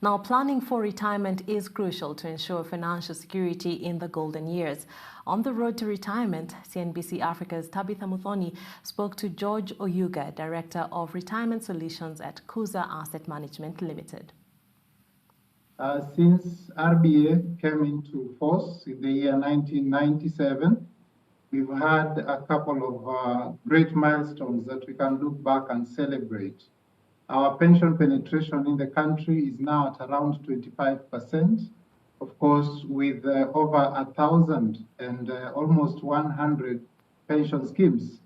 Now, planning for retirement is crucial to ensure financial security in the golden years. On the road to retirement, CNBC Africa's Tabitha Muthoni spoke to George Oyuga, Director of Retirement Solutions at Kuza Asset Management Limited. Since RBA came into force in the year 1997, we've had a couple of great milestones that we can look back and celebrate. Our pension penetration in the country is now at around 25%. Of course, with over 1,000 and almost 100 pension schemes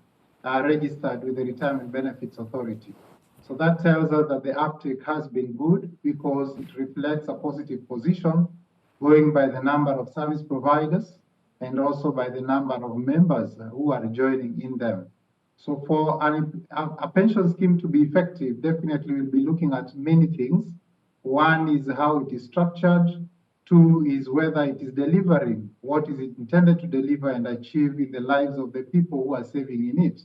registered with the Retirement Benefits Authority. So that tells us that the uptake has been good because it reflects a positive position going by the number of service providers and also by the number of members who are joining in them. So for a pension scheme to be effective, definitely we'll be looking at many things. One is how it is structured. Two is whether it is delivering what is it intended to deliver and achieve in the lives of the people who are saving in it.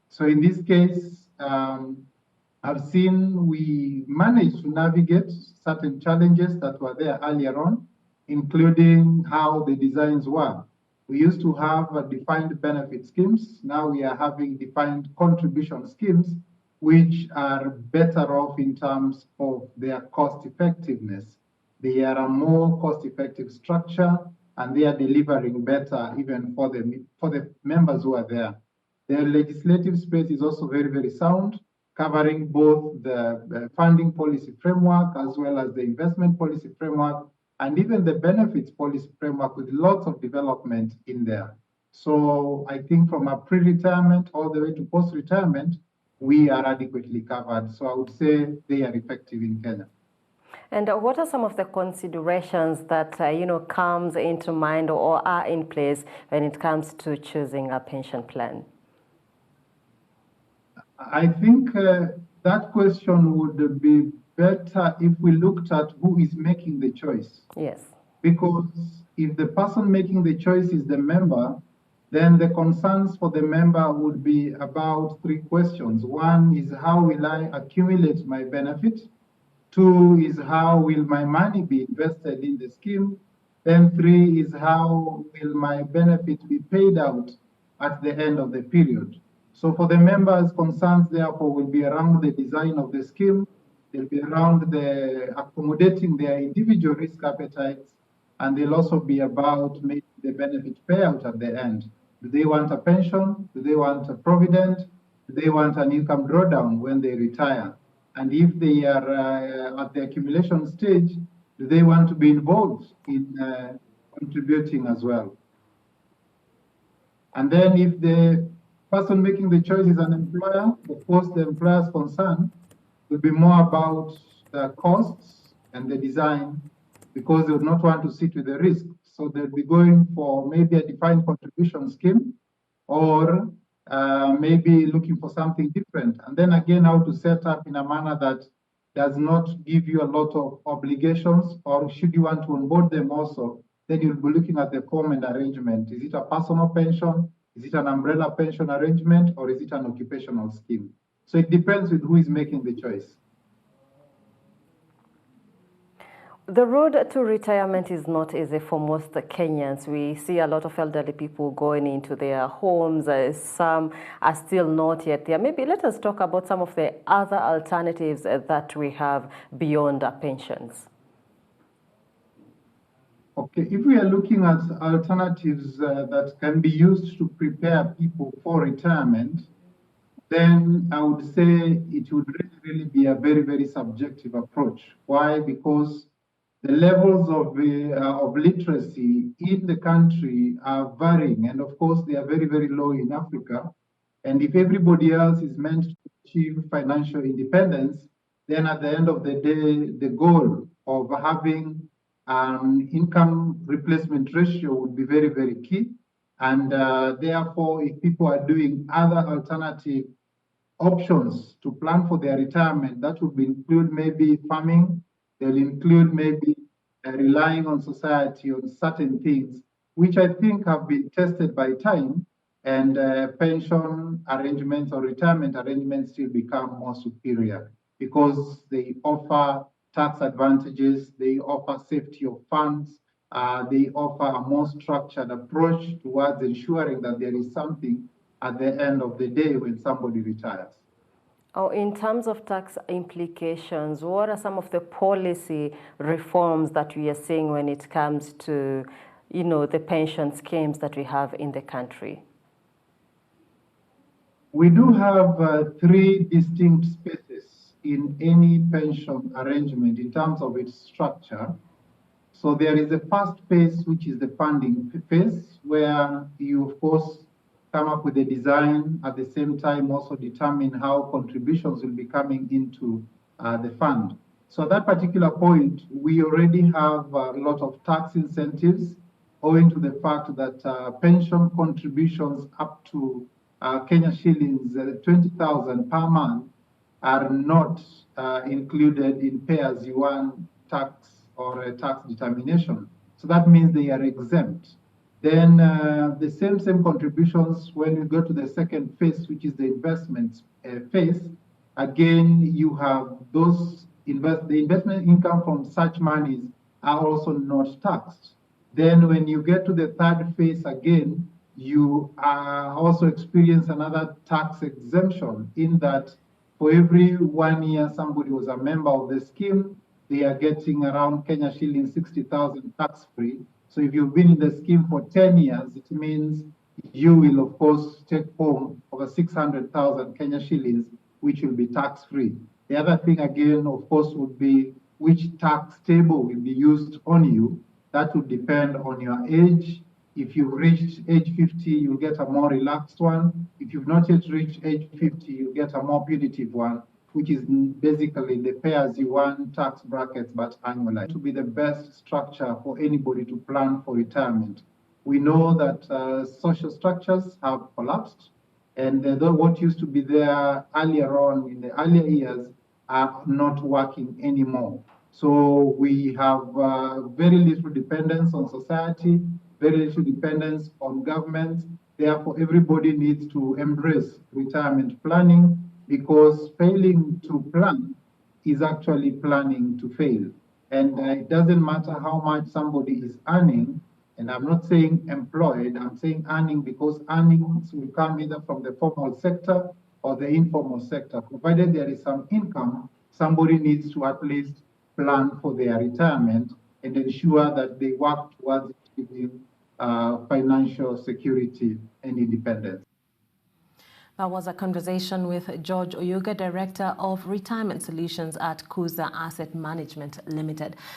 So in this case, I've seen we managed to navigate certain challenges that were there earlier on, including how the designs were. We used to have defined benefit schemes. Now we are having defined contribution schemes, which are better off in terms of their cost effectiveness. They are a more cost-effective structure, and they are delivering better even for the members who are there. The legislative space is also very, very sound, covering both the funding policy framework as well as the investment policy framework, and even the benefits policy framework with lots of development in there. So I think from a pre-retirement all the way to post-retirement, we are adequately covered. So I would say they are effective in Kenya. And what are some of the considerations that, comes into mind or are in place when it comes to choosing a pension plan? I think that question would be better if we looked at who is making the choice. Yes. Because if the person making the choice is the member, then the concerns for the member would be about three questions. One is, how will I accumulate my benefit? Two is, how will my money be invested in the scheme? Then three is, how will my benefit be paid out at the end of the period? So for the members, concerns therefore will be around the design of the scheme. They'll be around the accommodating their individual risk appetites, and they'll also be about making the benefit payout at the end. Do they want a pension? Do they want a provident? Do they want an income drawdown when they retire? And if they are at the accumulation stage, do they want to be involved in contributing as well? And then if the person making the choice is an employer, of course the employer's concern will be more about the costs and the design, because they would not want to sit with the risk. So they'll be going for maybe a defined contribution scheme, or maybe looking for something different. And then again, how to set up in a manner that does not give you a lot of obligations, or should you want to onboard them also, then you'll be looking at the form and arrangement. Is it a personal pension? Is it an umbrella pension arrangement, or is it an occupational scheme? So it depends with who is making the choice. The road to retirement is not easy for most Kenyans. We see a lot of elderly people going into their homes. Some are still not yet there. Maybe let us talk about some of the other alternatives that we have beyond our pensions. Okay, if we are looking at alternatives that can be used to prepare people for retirement, then I would say it would really be a very, very subjective approach. Why? Because the levels of literacy in the country are varying, and of course they are very, very low in Africa. And if everybody else is meant to achieve financial independence, then at the end of the day, the goal of having income replacement ratio would be very, very key. And therefore, if people are doing other alternative options to plan for their retirement, that would include maybe farming. They'll include maybe relying on society on certain things, which I think have been tested by time, and pension arrangements or retirement arrangements still become more superior because they offer tax advantages, they offer safety of funds, they offer a more structured approach towards ensuring that there is something at the end of the day when somebody retires. Oh, in terms of tax implications, what are some of the policy reforms that we are seeing when it comes to, the pension schemes that we have in the country? We do have three distinct spaces in any pension arrangement in terms of its structure. So there is a first phase, which is the funding phase, where you, of course, come up with a design, at the same time also determine how contributions will be coming into the fund. So at that particular point, we already have a lot of tax incentives owing to the fact that pension contributions up to Kenya shillings 20,000 per month are not included in pay-as-you-earn tax or a tax determination. So that means they are exempt. Then the same contributions, when you go to the second phase, which is the investment phase, again, you have the investment income from such monies are also not taxed. Then when you get to the third phase again, you also experience another tax exemption in that for every 1 year somebody was a member of the scheme, they are getting around Kenya shilling 60,000 tax-free. So if you've been in the scheme for 10 years, it means you will, of course, take home over 600,000 Kenya shillings, which will be tax-free. The other thing, again, of course, would be which tax table will be used on you. That will depend on your age. If you've reached age 50, you'll get a more relaxed one. If you've not yet reached age 50, you'll get a more punitive one, which is basically the pay-as-you-earn tax brackets, but annualized. To be the best structure for anybody to plan for retirement. We know that social structures have collapsed, and what used to be there earlier on in the earlier years are not working anymore. So we have very little dependence on society, very little dependence on government. Therefore, everybody needs to embrace retirement planning, because failing to plan is actually planning to fail. And it doesn't matter how much somebody is earning, and I'm not saying employed, I'm saying earning, because earnings will come either from the formal sector or the informal sector. Provided there is some income, somebody needs to at least plan for their retirement and ensure that they work towards achieving financial security and independence. That was a conversation with George Oyuga, Director of Retirement Solutions at Kuza Asset Management Limited.